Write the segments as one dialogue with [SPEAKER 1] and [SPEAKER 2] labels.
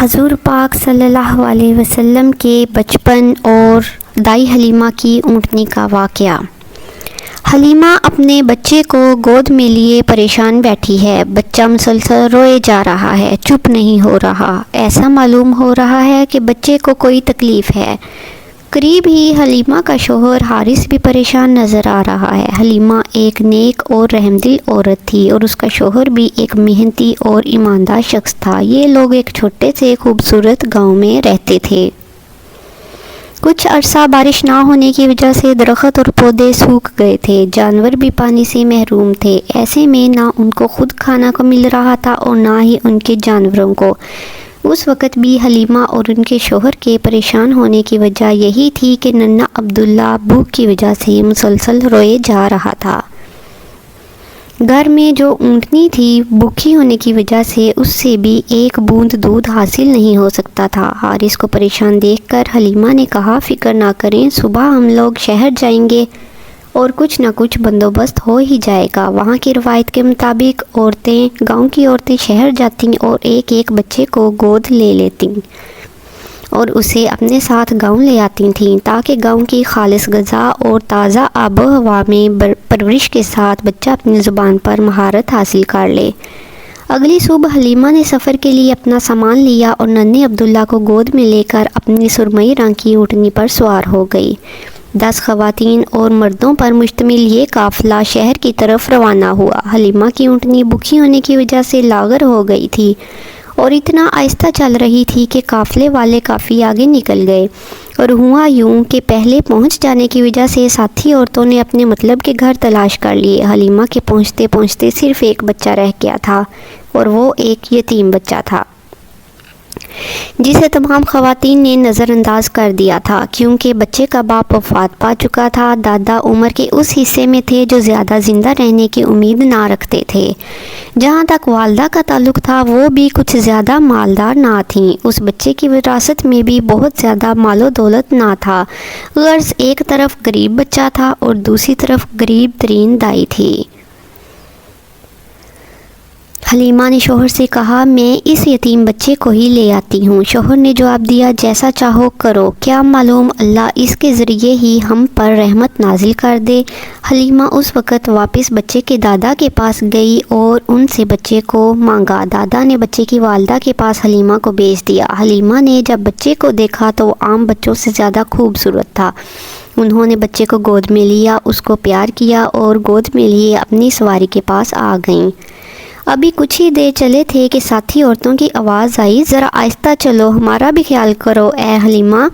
[SPEAKER 1] حضور پاک صلی اللہ علیہ وسلم کے بچپن اور دائی حلیمہ کی اونٹنی کا واقعہ۔ حلیمہ اپنے بچے کو گود میں لیے پریشان بیٹھی ہے۔ بچہ مسلسل روئے جا رہا ہے، چپ نہیں ہو رہا۔ ایسا معلوم ہو رہا ہے کہ بچے کو کوئی تکلیف ہے۔ قریب ہی حلیمہ کا شوہر حارث بھی پریشان نظر آ رہا ہے۔ حلیمہ ایک نیک اور رحمدل عورت تھی اور اس کا شوہر بھی ایک محنتی اور ایماندار شخص تھا۔ یہ لوگ ایک چھوٹے سے خوبصورت گاؤں میں رہتے تھے۔ کچھ عرصہ بارش نہ ہونے کی وجہ سے درخت اور پودے سوکھ گئے تھے، جانور بھی پانی سے محروم تھے۔ ایسے میں نہ ان کو خود کھانا کو مل رہا تھا اور نہ ہی ان کے جانوروں کو۔ اس وقت بھی حلیمہ اور ان کے شوہر کے پریشان ہونے کی وجہ یہی تھی کہ ننھا عبداللہ بھوک کی وجہ سے مسلسل روئے جا رہا تھا۔ گھر میں جو اونٹنی تھی، بھوکی ہونے کی وجہ سے اس سے بھی ایک بوند دودھ حاصل نہیں ہو سکتا تھا۔ حارث کو پریشان دیکھ کر حلیمہ نے کہا، فکر نہ کریں، صبح ہم لوگ شہر جائیں گے اور کچھ نہ کچھ بندوبست ہو ہی جائے گا۔ وہاں کی روایت کے مطابق گاؤں کی عورتیں شہر جاتیں اور ایک ایک بچے کو گود لے لیتیں اور اسے اپنے ساتھ گاؤں لے آتی تھیں تاکہ گاؤں کی خالص غذا اور تازہ آب و ہوا میں پرورش کے ساتھ بچہ اپنی زبان پر مہارت حاصل کر لے۔ اگلی صبح حلیمہ نے سفر کے لیے اپنا سامان لیا اور ننھے عبداللہ کو گود میں لے کر اپنی سرمئی رنگ کی اونٹنی پر سوار ہو گئی۔ 10 خواتین اور مردوں پر مشتمل یہ قافلہ شہر کی طرف روانہ ہوا۔ حلیمہ کی اونٹنی بھوکی ہونے کی وجہ سے لاغر ہو گئی تھی اور اتنا آہستہ چل رہی تھی کہ قافلے والے کافی آگے نکل گئے، اور ہوا یوں کہ پہلے پہنچ جانے کی وجہ سے ساتھی عورتوں نے اپنے مطلب کے گھر تلاش کر لیے۔ حلیمہ کے پہنچتے پہنچتے صرف ایک بچہ رہ گیا تھا اور وہ ایک یتیم بچہ تھا جسے تمام خواتین نے نظر انداز کر دیا تھا، کیونکہ بچے کا باپ وفات پا چکا تھا۔ دادا عمر کے اس حصے میں تھے جو زیادہ زندہ رہنے کی امید نہ رکھتے تھے۔ جہاں تک والدہ کا تعلق تھا، وہ بھی کچھ زیادہ مالدار نہ تھیں۔ اس بچے کی وراثت میں بھی بہت زیادہ مال و دولت نہ تھا، غرض ایک طرف غریب بچہ تھا اور دوسری طرف غریب ترین دائی تھی۔ حلیمہ نے شوہر سے کہا، میں اس یتیم بچے کو ہی لے آتی ہوں۔ شوہر نے جواب دیا، جیسا چاہو کرو، کیا معلوم اللہ اس کے ذریعے ہی ہم پر رحمت نازل کر دے۔ حلیمہ اس وقت واپس بچے کے دادا کے پاس گئی اور ان سے بچے کو مانگا۔ دادا نے بچے کی والدہ کے پاس حلیمہ کو بھیج دیا۔ حلیمہ نے جب بچے کو دیکھا تو وہ عام بچوں سے زیادہ خوبصورت تھا۔ انہوں نے بچے کو گود میں لیا، اس کو پیار کیا اور گود میں لیے اپنی سواری کے پاس آ گئیں۔ ابھی کچھ ہی دیر چلے تھے کہ ساتھی عورتوں کی آواز آئی، ذرا آہستہ چلو، ہمارا بھی خیال کرو اے حلیمہ،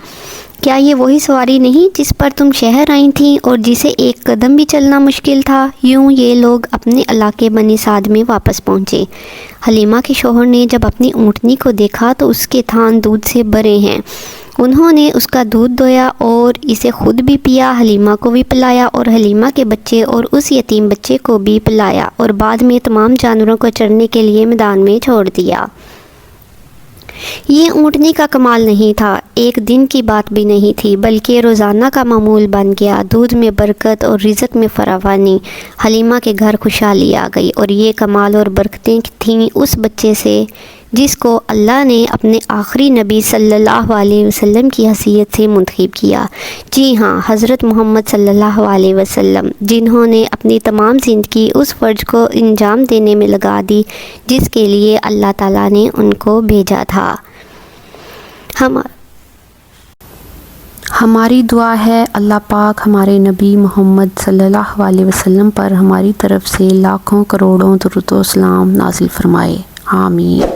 [SPEAKER 1] کیا یہ وہی سواری نہیں جس پر تم شہر آئی تھیں اور جسے ایک قدم بھی چلنا مشکل تھا؟ یوں یہ لوگ اپنے علاقے بنی سعد میں واپس پہنچے۔ حلیمہ کے شوہر نے جب اپنی اونٹنی کو دیکھا تو اس کے تھان دودھ سے بھرے ہیں۔ انہوں نے اس کا دودھ دویا اور اسے خود بھی پیا، حلیمہ کو بھی پلایا اور حلیمہ کے بچے اور اس یتیم بچے کو بھی پلایا، اور بعد میں تمام جانوروں کو چرنے کے لیے میدان میں چھوڑ دیا۔ یہ اونٹنی کا کمال نہیں تھا، ایک دن کی بات بھی نہیں تھی، بلکہ روزانہ کا معمول بن گیا۔ دودھ میں برکت اور رزق میں فراوانی، حلیمہ کے گھر خوشحالی آ گئی، اور یہ کمال اور برکتیں تھیں اس بچے سے جس کو اللہ نے اپنے آخری نبی صلی اللہ علیہ وسلم کی حیثیت سے منتخب کیا۔ جی ہاں، حضرت محمد صلی اللہ علیہ وسلم، جنہوں نے اپنی تمام زندگی اس فرض کو انجام دینے میں لگا دی جس کے لیے اللہ تعالیٰ نے ان کو بھیجا تھا۔
[SPEAKER 2] ہماری دعا ہے اللہ پاک ہمارے نبی محمد صلی اللہ علیہ وسلم پر ہماری طرف سے لاکھوں کروڑوں درود و سلام نازل فرمائے، آمین۔